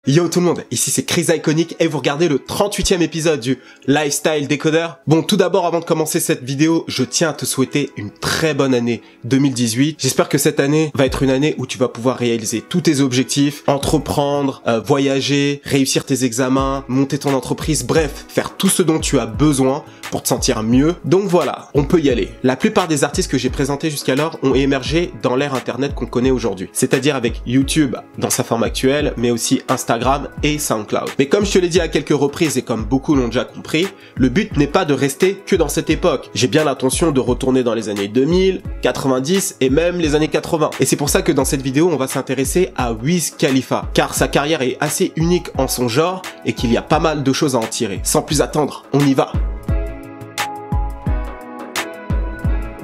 Yo tout le monde, ici c'est Chris Iconic et vous regardez le 38e épisode du Lifestyle Décodeur. Bon, tout d'abord avant de commencer cette vidéo, je tiens à te souhaiter une très bonne année 2018. J'espère que cette année va être une année où tu vas pouvoir réaliser tous tes objectifs, entreprendre, voyager, réussir tes examens, monter ton entreprise, bref, faire tout ce dont tu as besoin pour te sentir mieux. Donc voilà, on peut y aller. La plupart des artistes que j'ai présentés jusqu'alors ont émergé dans l'ère internet qu'on connaît aujourd'hui. C'est-à-dire avec YouTube dans sa forme actuelle, mais aussi Instagram et SoundCloud. Mais comme je te l'ai dit à quelques reprises et comme beaucoup l'ont déjà compris, le but n'est pas de rester que dans cette époque. J'ai bien l'intention de retourner dans les années 2000, 90 et même les années 80. Et c'est pour ça que dans cette vidéo, on va s'intéresser à Wiz Khalifa, car sa carrière est assez unique en son genre et qu'il y a pas mal de choses à en tirer. Sans plus attendre, on y va!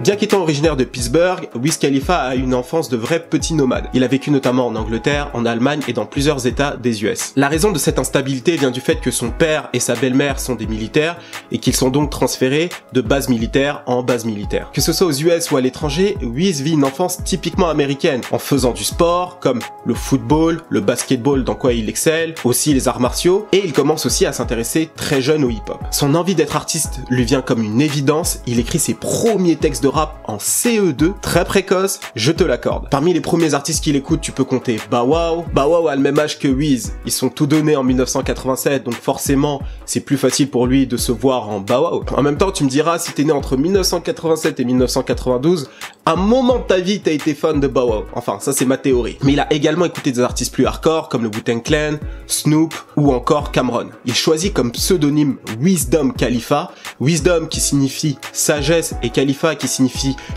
Bien qu'étant originaire de Pittsburgh, Wiz Khalifa a une enfance de vrai petit nomade. Il a vécu notamment en Angleterre, en Allemagne et dans plusieurs états des US. La raison de cette instabilité vient du fait que son père et sa belle-mère sont des militaires et qu'ils sont donc transférés de base militaire en base militaire. Que ce soit aux US ou à l'étranger, Wiz vit une enfance typiquement américaine, en faisant du sport comme le football, le basketball dans quoi il excelle, aussi les arts martiaux, et il commence aussi à s'intéresser très jeune au hip-hop. Son envie d'être artiste lui vient comme une évidence, il écrit ses premiers textes de rap en CE2, très précoce, je te l'accorde. Parmi les premiers artistes qu'il écoute, tu peux compter Bow Wow. Bow Wow a le même âge que Wiz, ils sont tous donnés en 1987, donc forcément, c'est plus facile pour lui de se voir en Bow Wow. En même temps, tu me diras, si t'es né entre 1987 et 1992, à un moment de ta vie, t'as été fan de Bow Wow. Enfin, ça c'est ma théorie. Mais il a également écouté des artistes plus hardcore, comme le Wu-Tang Clan, Snoop, ou encore Cameron. Il choisit comme pseudonyme Wizdom Khalifa, Wisdom qui signifie sagesse et Khalifa qui signifie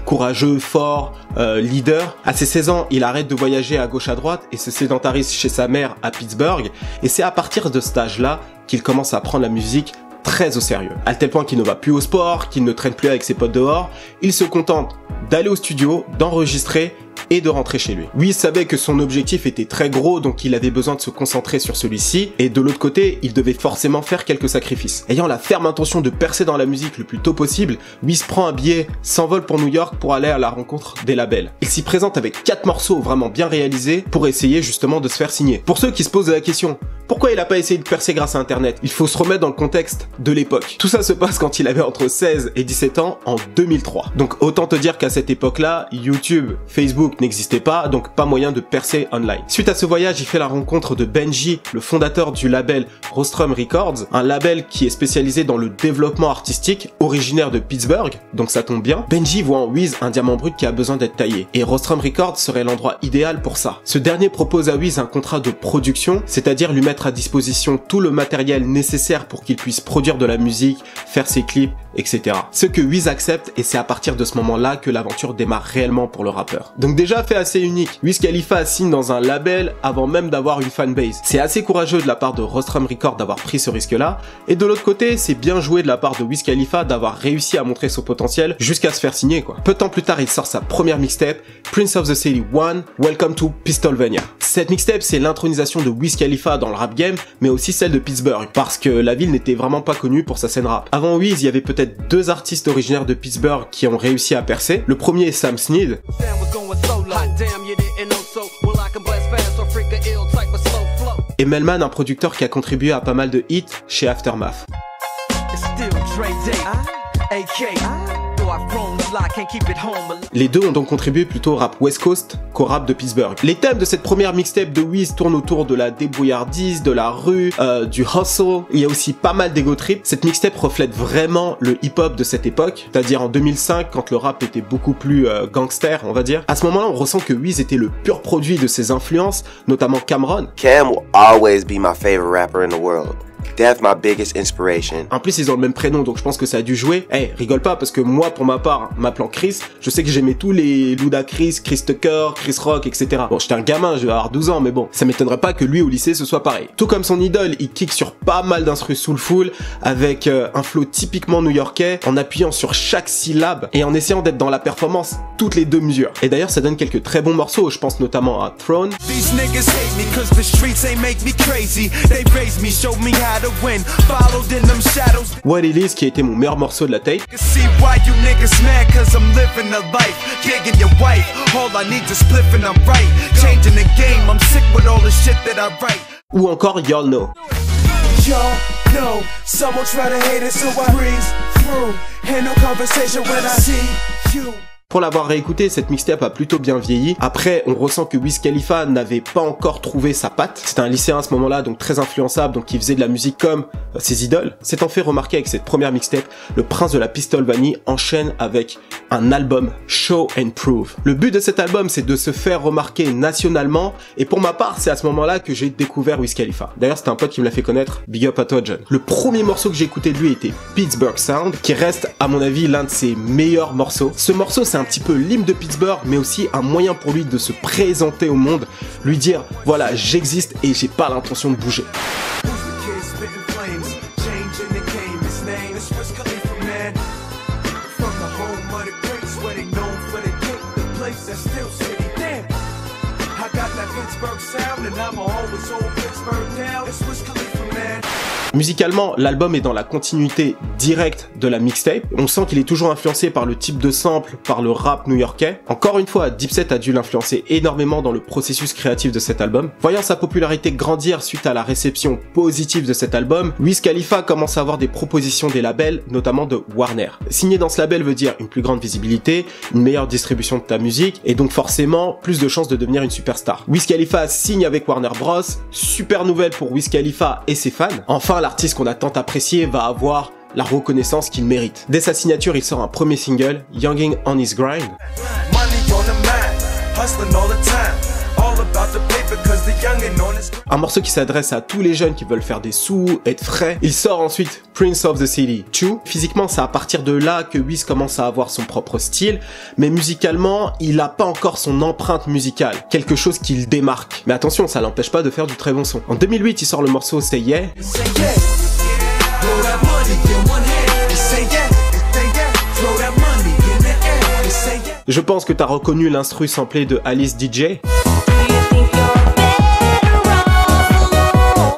courageux, fort, leader. À ses 16 ans, il arrête de voyager à gauche à droite et se sédentarise chez sa mère à Pittsburgh. Et c'est à partir de cet âge-là qu'il commence à prendre la musique très au sérieux. À tel point qu'il ne va plus au sport, qu'il ne traîne plus avec ses potes dehors. Il se contente d'aller au studio, d'enregistrer et de rentrer chez lui. Wiz savait que son objectif était très gros, donc il avait besoin de se concentrer sur celui-ci, et de l'autre côté, il devait forcément faire quelques sacrifices. Ayant la ferme intention de percer dans la musique le plus tôt possible, Wiz prend un billet, s'envole pour New York pour aller à la rencontre des labels. Il s'y présente avec 4 morceaux vraiment bien réalisés pour essayer justement de se faire signer. Pour ceux qui se posent la question, pourquoi il a pas essayé de percer grâce à Internet? Il faut se remettre dans le contexte de l'époque. Tout ça se passe quand il avait entre 16 et 17 ans en 2003. Donc autant te dire qu'à cette époque-là, YouTube, Facebook n'existait pas, donc pas moyen de percer online. Suite à ce voyage, il fait la rencontre de Benji, le fondateur du label Rostrum Records, un label qui est spécialisé dans le développement artistique, originaire de Pittsburgh, donc ça tombe bien. Benji voit en Wiz un diamant brut qui a besoin d'être taillé, et Rostrum Records serait l'endroit idéal pour ça. Ce dernier propose à Wiz un contrat de production, c'est-à-dire lui mettre à disposition tout le matériel nécessaire pour qu'il puisse produire de la musique, faire ses clips, etc. Ce que Wiz accepte, et c'est à partir de ce moment-là que l'aventure démarre réellement pour le rappeur. Donc déjà fait assez unique, Wiz Khalifa signe dans un label avant même d'avoir une fanbase. C'est assez courageux de la part de Rostrum Records d'avoir pris ce risque-là, et de l'autre côté, c'est bien joué de la part de Wiz Khalifa d'avoir réussi à montrer son potentiel jusqu'à se faire signer quoi. Peu de temps plus tard, il sort sa première mixtape, Prince of the City 1, Welcome to Pistolvania. Cette mixtape, c'est l'intronisation de Wiz Khalifa dans le rap game, mais aussi celle de Pittsburgh, parce que la ville n'était vraiment pas connue pour sa scène rap. Avant Wiz, il y avait peut-être 2 artistes originaires de Pittsburgh qui ont réussi à percer. Le premier est Sam Snead, et Melman, un producteur qui a contribué à pas mal de hits chez Aftermath. Les deux ont donc contribué plutôt au rap West Coast qu'au rap de Pittsburgh. Les thèmes de cette première mixtape de Wiz tournent autour de la débrouillardise, de la rue, du hustle. Il y a aussi pas mal d'ego trip. Cette mixtape reflète vraiment le hip-hop de cette époque, c'est-à-dire en 2005 quand le rap était beaucoup plus gangster, on va dire. À ce moment-là, on ressent que Wiz était le pur produit de ses influences, notamment Cameron. Cam will always be my favorite rapper in the world. That's my biggest inspiration. En plus, ils ont le même prénom, donc je pense que ça a dû jouer. Eh, rigole pas, parce que moi, pour ma part, m'appelant Chris, je sais que j'aimais tous les Ludacris, Chris Tucker, Chris Rock, etc. Bon, j'étais un gamin, je vais avoir 12 ans, mais bon, ça m'étonnerait pas que lui, au lycée, ce soit pareil. Tout comme son idole, il kick sur pas mal d'instrus soulful, avec un flow typiquement new-yorkais, en appuyant sur chaque syllabe, et en essayant d'être dans la performance toutes les 2 mesures. Et d'ailleurs, ça donne quelques très bons morceaux, je pense notamment à Throne. What It Is, qui a été mon meilleur morceau de la tape. ou encore Y'all Know. No, someone try to hate it, so I breeze through. Ain't no conversation when I see you. Pour l'avoir réécouté, cette mixtape a plutôt bien vieilli. Après, on ressent que Wiz Khalifa n'avait pas encore trouvé sa patte. C'était un lycéen à ce moment-là, donc très influençable, donc qui faisait de la musique comme ses idoles. S'étant fait remarquer avec cette première mixtape, le prince de la pistole vanille enchaîne avec un album Show and Prove. Le but de cet album, c'est de se faire remarquer nationalement, et pour ma part, c'est à ce moment-là que j'ai découvert Wiz Khalifa. D'ailleurs, c'était un pote qui me l'a fait connaître, big up à toi John. Le premier morceau que j'ai écouté de lui était Pittsburgh Sound, qui reste, à mon avis, l'un de ses meilleurs morceaux. Ce morceau, c'est un petit peu l'hymne de Pittsburgh, mais aussi un moyen pour lui de se présenter au monde, lui dire voilà, j'existe et j'ai pas l'intention de bouger. Musicalement, l'album est dans la continuité directe de la mixtape. On sent qu'il est toujours influencé par le type de sample, par le rap new-yorkais. Encore une fois, Dipset a dû l'influencer énormément dans le processus créatif de cet album. Voyant sa popularité grandir suite à la réception positive de cet album, Wiz Khalifa commence à avoir des propositions des labels, notamment de Warner. Signer dans ce label veut dire une plus grande visibilité, une meilleure distribution de ta musique, et donc forcément plus de chances de devenir une superstar. Wiz Khalifa signe avec Warner Bros. Super nouvelle pour Wiz Khalifa et ses fans. Enfin, l'artiste qu'on a tant apprécié va avoir la reconnaissance qu'il mérite. Dès sa signature, il sort un premier single, Youngin' on His Grind. Un morceau qui s'adresse à tous les jeunes qui veulent faire des sous, être frais. Il sort ensuite Prince of the City 2. Physiquement, c'est à partir de là que Wiz commence à avoir son propre style, mais musicalement, il a pas encore son empreinte musicale, quelque chose qui le démarque. Mais attention, ça l'empêche pas de faire du très bon son. En 2008, il sort le morceau Say Yeah. Je pense que t'as reconnu l'instru samplé de Alice DJ.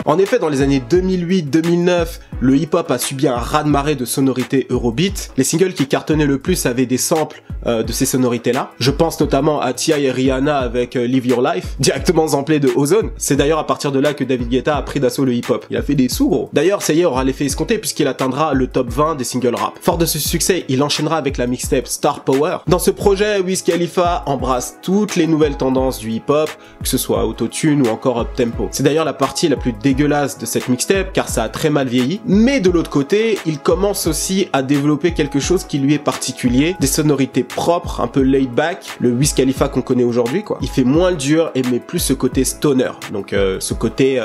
En effet, dans les années 2008-2009, le hip-hop a subi un raz-de-marée de sonorités Eurobeat. Les singles qui cartonnaient le plus avaient des samples de ces sonorités-là. Je pense notamment à T.I. et Rihanna avec Live Your Life, directement samplé de Ozone. C'est d'ailleurs à partir de là que David Guetta a pris d'assaut le hip-hop. Il a fait des sous, gros. D'ailleurs, ça y est, aura l'effet escompté puisqu'il atteindra le top 20 des singles rap. Fort de ce succès, il enchaînera avec la mixtape Star Power. Dans ce projet, Wiz Khalifa embrasse toutes les nouvelles tendances du hip-hop, que ce soit autotune ou encore up-tempo. C'est d'ailleurs la partie la plus dégueulasse de cette mixtape car ça a très mal vieilli. Mais de l'autre côté, il commence aussi à développer quelque chose qui lui est particulier, des sonorités propres, un peu laid back, le Wiz Khalifa qu'on connaît aujourd'hui quoi. Il fait moins le dur et met plus ce côté stoner, donc ce côté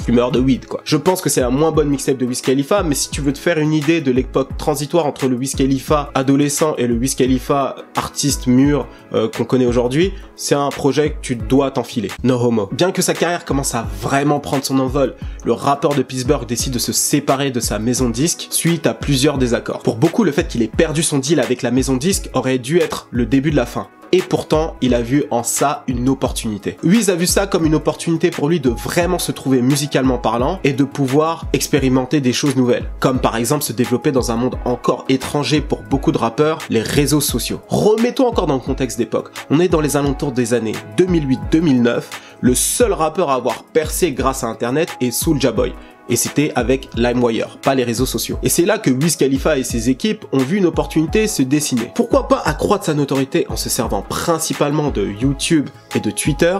fumeur de weed quoi. Je pense que c'est la moins bonne mixtape de Wiz Khalifa, mais si tu veux te faire une idée de l'époque transitoire entre le Wiz Khalifa adolescent et le Wiz Khalifa artiste mûr qu'on connaît aujourd'hui, c'est un projet que tu dois t'enfiler. No homo. Bien que sa carrière commence à vraiment prendre son envol, le rappeur de Pittsburgh décide de se séparer de sa maison de disque suite à plusieurs désaccords. Pour beaucoup, le fait qu'il ait perdu son deal avec la maison de disque aurait dû être le début de la fin. Et pourtant, il a vu en ça une opportunité. Wiz a vu ça comme une opportunité pour lui de vraiment se trouver musicalement parlant et de pouvoir expérimenter des choses nouvelles. Comme par exemple se développer dans un monde encore étranger pour beaucoup de rappeurs, les réseaux sociaux. Remettons encore dans le contexte d'époque. On est dans les alentours des années 2008-2009. Le seul rappeur à avoir percé grâce à Internet est Soulja Boy. Et c'était avec LimeWire, pas les réseaux sociaux. Et c'est là que Wiz Khalifa et ses équipes ont vu une opportunité se dessiner. Pourquoi pas accroître sa notoriété en se servant principalement de YouTube et de Twitter,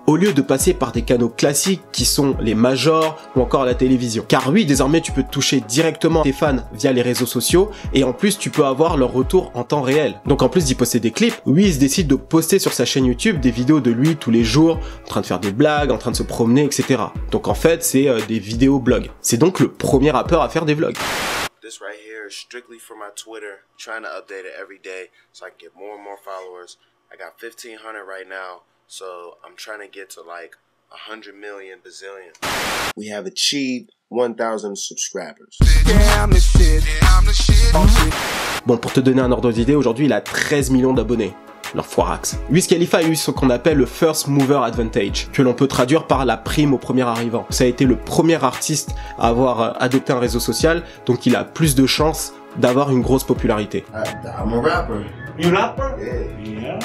au lieu de passer par des canaux classiques qui sont les majors ou encore la télévision. Car oui, désormais tu peux toucher directement tes fans via les réseaux sociaux et en plus tu peux avoir leur retour en temps réel. Donc en plus d'y poster des clips, Wiz décide de poster sur sa chaîne YouTube des vidéos de lui tous les jours, en train de faire des blagues, en train de se promener, etc. Donc en fait c'est des vidéos blogs. C'est donc le premier rappeur à faire des vlogs. This right here is strictly for my Twitter, trying to update it every day so I can get more and more followers. I got 1,500 right now. So I'm trying to get to like 100 million bazillion. We have achieved 1,000 subscribers. Bon, pour te donner un ordre d'idée, aujourd'hui il a 13 millions d'abonnés. Leur foirax. Wiz Khalifa a eu ce qu'on appelle le First Mover Advantage, que l'on peut traduire par la prime au premier arrivant. Ça a été le premier artiste à avoir adopté un réseau social, donc il a plus de chances d'avoir une grosse popularité. I'm a rapper. You rapper? Yeah.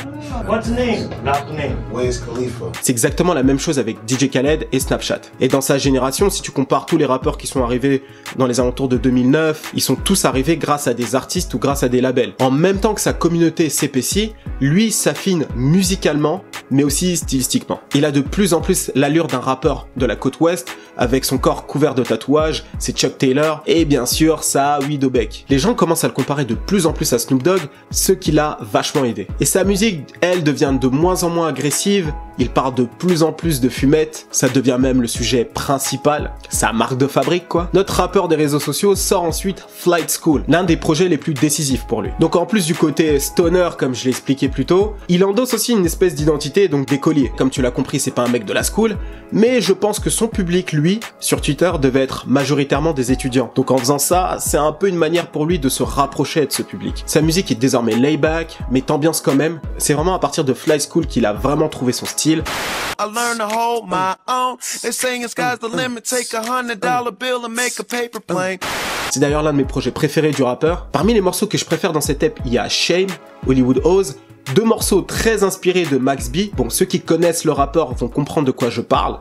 What's the name? Rap name? Wiz Khalifa. C'est exactement la même chose avec DJ Khaled et Snapchat. Et dans sa génération, si tu compares tous les rappeurs qui sont arrivés dans les alentours de 2009, ils sont tous arrivés grâce à des artistes ou grâce à des labels. En même temps que sa communauté s'épaissit, lui s'affine musicalement, mais aussi stylistiquement. Il a de plus en plus l'allure d'un rappeur de la côte ouest, avec son corps couvert de tatouages, ses Chuck Taylor, et bien sûr sa weed au bec. Les gens commencent à le comparer de plus en plus à Snoop Dogg, ce qui l'a vachement aidé. Et sa musique, elle, devient de moins en moins agressive, il part de plus en plus de fumette, ça devient même le sujet principal, sa marque de fabrique quoi. Notre rappeur des réseaux sociaux sort ensuite Flight School, l'un des projets les plus décisifs pour lui. Donc en plus du côté stoner comme je l'ai expliqué plus tôt, il endosse aussi une espèce d'identité, donc d'écolier. Comme tu l'as compris, c'est pas un mec de la school, mais je pense que son public, lui, sur Twitter, devait être majoritairement des étudiants. Donc en faisant ça, c'est un peu une manière pour lui de se rapprocher de ce public. Sa musique est désormais layback, mais t'ambiance quand même. C'est vraiment à partir de Flight School qu'il a vraiment trouvé son style. I learned to hold my own. They saying sky's the limit. Take $100 bill and make a paper plane. C'est d'ailleurs l'un de mes projets préférés du rappeur. Parmi les morceaux que je préfère dans cette ep, il y a Shame, Hollywood Oz, deux morceaux très inspirés de Max B. Bon, ceux qui connaissent le rappeur vont comprendre de quoi je parle.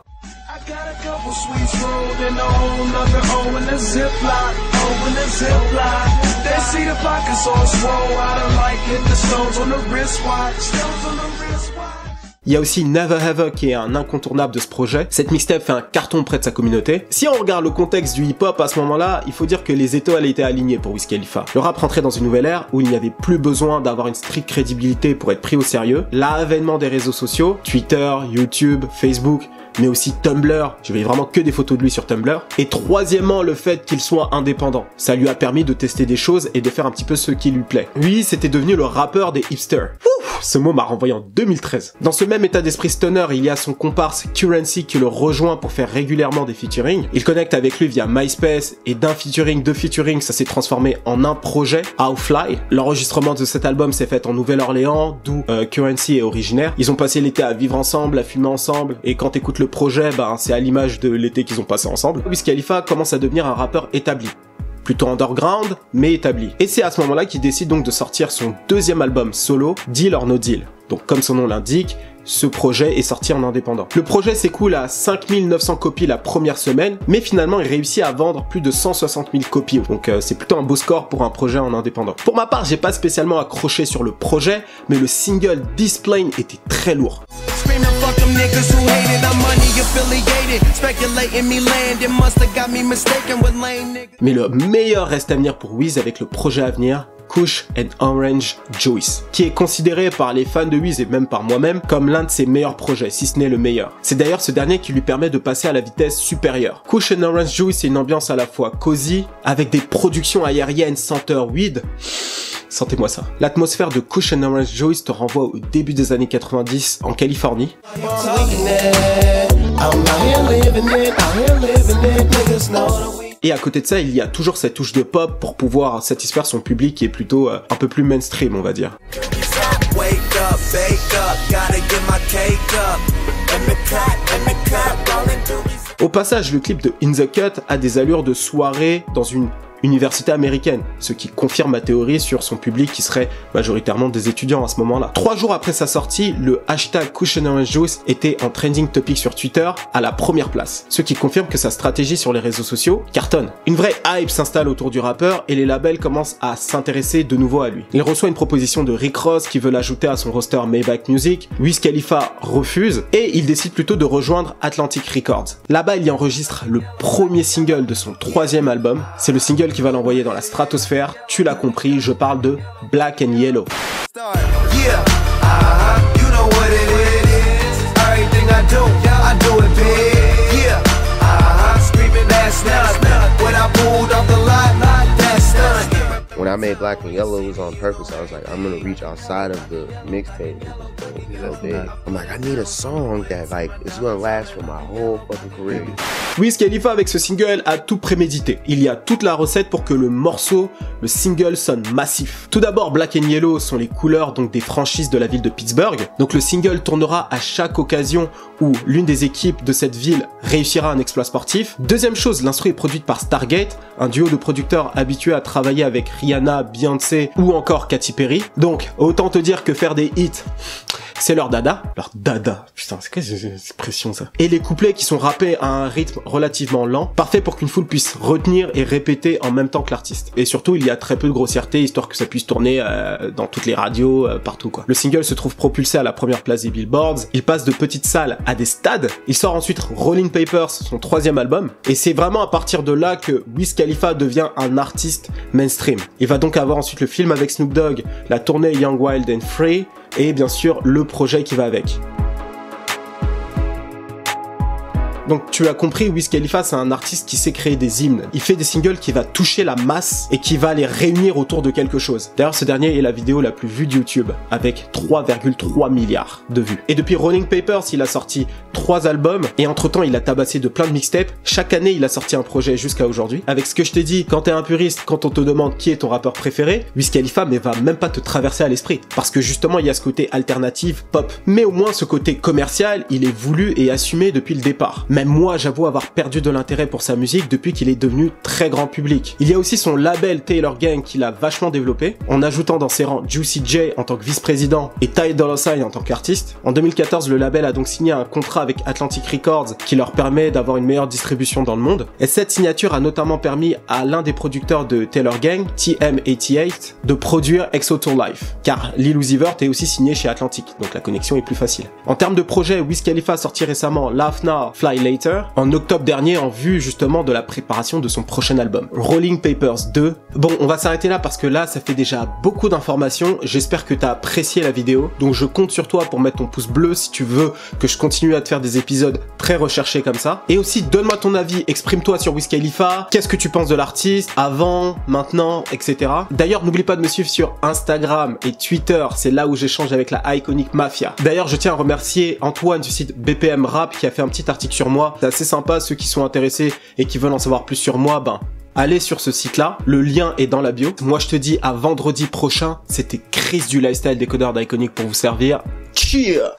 Il y a aussi Never Ever qui est un incontournable de ce projet. Cette mixtape fait un carton auprès de sa communauté. Si on regarde le contexte du hip-hop à ce moment-là, il faut dire que les étoiles étaient alignées pour Wiz Khalifa. Le rap rentrait dans une nouvelle ère où il n'y avait plus besoin d'avoir une stricte crédibilité pour être pris au sérieux. L'avènement des réseaux sociaux, Twitter, YouTube, Facebook, mais aussi Tumblr, je voyais vraiment que des photos de lui sur Tumblr. Et troisièmement, le fait qu'il soit indépendant. Ça lui a permis de tester des choses et de faire un petit peu ce qui lui plaît. Lui, c'était devenu le rappeur des hipsters. Ouf, ce mot m'a renvoyé en 2013. Dans ce même état d'esprit stoner, il y a son comparse Currency qui le rejoint pour faire régulièrement des featuring. Il connecte avec lui via MySpace et d'un featuring, deux featuring, ça s'est transformé en un projet, How Fly. L'enregistrement de cet album s'est fait en Nouvelle-Orléans, d'où Currency est originaire. Ils ont passé l'été à vivre ensemble, à fumer ensemble, et quand t'écoutes le projet, c'est à l'image de l'été qu'ils ont passé ensemble. Wiz Khalifa commence à devenir un rappeur établi. Plutôt underground, mais établi. Et c'est à ce moment-là qu'il décide donc de sortir son deuxième album solo, Deal or No Deal. Donc comme son nom l'indique, ce projet est sorti en indépendant. Le projet s'écoule à 5900 copies la première semaine, mais finalement il réussit à vendre plus de 160 000 copies. Donc c'est plutôt un beau score pour un projet en indépendant. Pour ma part, j'ai pas spécialement accroché sur le projet, mais le single This Plane était très lourd. Mais le meilleur reste à venir pour Wiz avec le projet à venir, Kush and Orange Juice, qui est considéré par les fans de Wiz et même par moi-même comme l'un de ses meilleurs projets, si ce n'est le meilleur. C'est d'ailleurs ce dernier qui lui permet de passer à la vitesse supérieure. Kush and Orange Juice, c'est une ambiance à la fois cosy, avec des productions aériennes senteur weed. Sentez-moi ça. L'atmosphère de Kush and Orange Juice te renvoie au début des années 90 en Californie. Et à côté de ça, il y a toujours cette touche de pop pour pouvoir satisfaire son public qui est plutôt un peu plus mainstream, on va dire. Au passage, le clip de In The Cut a des allures de soirée dans une université américaine, ce qui confirme ma théorie sur son public qui serait majoritairement des étudiants à ce moment-là. 3 jours après sa sortie, le hashtag Kush and Orange Juice était en trending topic sur Twitter à la première place, ce qui confirme que sa stratégie sur les réseaux sociaux cartonne. Une vraie hype s'installe autour du rappeur et les labels commencent à s'intéresser de nouveau à lui. Il reçoit une proposition de Rick Ross qui veut l'ajouter à son roster Maybach Music, Wiz Khalifa refuse et il décide plutôt de rejoindre Atlantic Records. Là-bas, il y enregistre le premier single de son 3e album, c'est le single qui va l'envoyer dans la stratosphère, tu l'as compris, je parle de Black and Yellow. When I made Black and Yellow, it was on purpose. I was like, I'm gonna reach outside of the mixtape and just go big. I'm like, I need a song that like is gonna last for my whole fucking career. Wiz Khalifa avec ce single a tout prémédité. Il y a toute la recette pour que le morceau, le single sonne massif. Tout d'abord, Black and Yellow sont les couleurs donc des franchises de la ville de Pittsburgh. Donc le single tournera à chaque occasion où l'une des équipes de cette ville réussira un exploit sportif. Deuxième chose, l'instru est produite par Stargate, un duo de producteurs habitués à travailler avec Rihanna Rihanna, Beyoncé ou encore Katy Perry. Donc, autant te dire que faire des hits, c'est leur dada. Leur dada. Putain, c'est quoi cette expression, ça? Et les couplets qui sont rappés à un rythme relativement lent, parfait pour qu'une foule puisse retenir et répéter en même temps que l'artiste. Et surtout, il y a très peu de grossièreté, histoire que ça puisse tourner dans toutes les radios, partout quoi. Le single se trouve propulsé à la première place des Billboards, il passe de petites salles à des stades, il sort ensuite Rolling Papers, son 3e album, et c'est vraiment à partir de là que Wiz Khalifa devient un artiste mainstream. Il va donc avoir ensuite le film avec Snoop Dogg, la tournée Young, Wild and Free, et bien sûr le projet qui va avec. Donc tu as compris, Wiz Khalifa c'est un artiste qui sait créer des hymnes. Il fait des singles qui va toucher la masse et qui va les réunir autour de quelque chose. D'ailleurs ce dernier est la vidéo la plus vue de YouTube, avec 3,3 milliards de vues. Et depuis Rolling Papers, il a sorti 3 albums, et entre temps il a tabassé de plein de mixtapes. Chaque année il a sorti un projet jusqu'à aujourd'hui. Avec ce que je t'ai dit, quand t'es un puriste, quand on te demande qui est ton rappeur préféré, Wiz Khalifa mais va même pas te traverser à l'esprit. Parce que justement il y a ce côté alternatif, pop. Mais au moins ce côté commercial, il est voulu et assumé depuis le départ. Même moi, j'avoue avoir perdu de l'intérêt pour sa musique depuis qu'il est devenu très grand public. Il y a aussi son label Taylor Gang qu'il a vachement développé, en ajoutant dans ses rangs Juicy J en tant que vice-président et Ty Dolla $ign en tant qu'artiste. En 2014, le label a donc signé un contrat avec Atlantic Records qui leur permet d'avoir une meilleure distribution dans le monde. Et cette signature a notamment permis à l'un des producteurs de Taylor Gang, TM88, de produire Exo Tour Life, car Lil Uzi Vert est aussi signé chez Atlantic, donc la connexion est plus facile. En termes de projet, Wiz Khalifa a sorti récemment Laugh Now, Fly Later, en octobre dernier en vue justement de la préparation de son prochain album, Rolling Papers 2. Bon, on va s'arrêter là parce que là, ça fait déjà beaucoup d'informations. J'espère que t'as apprécié la vidéo, donc je compte sur toi pour mettre ton pouce bleu si tu veux que je continue à te faire des épisodes très recherchés comme ça. Et aussi, donne-moi ton avis, exprime-toi sur Wiz Khalifa, qu'est-ce que tu penses de l'artiste, avant, maintenant, etc. D'ailleurs, n'oublie pas de me suivre sur Instagram et Twitter, c'est là où j'échange avec la Iconic Mafia. D'ailleurs, je tiens à remercier Antoine du site BPM Rap qui a fait un petit article sur moi. C'est assez sympa, ceux qui sont intéressés et qui veulent en savoir plus sur moi, allez sur ce site-là, le lien est dans la bio. Moi je te dis à vendredi prochain, c'était Chris du Lifestyle Décodeur d'Iconic pour vous servir. Cheers!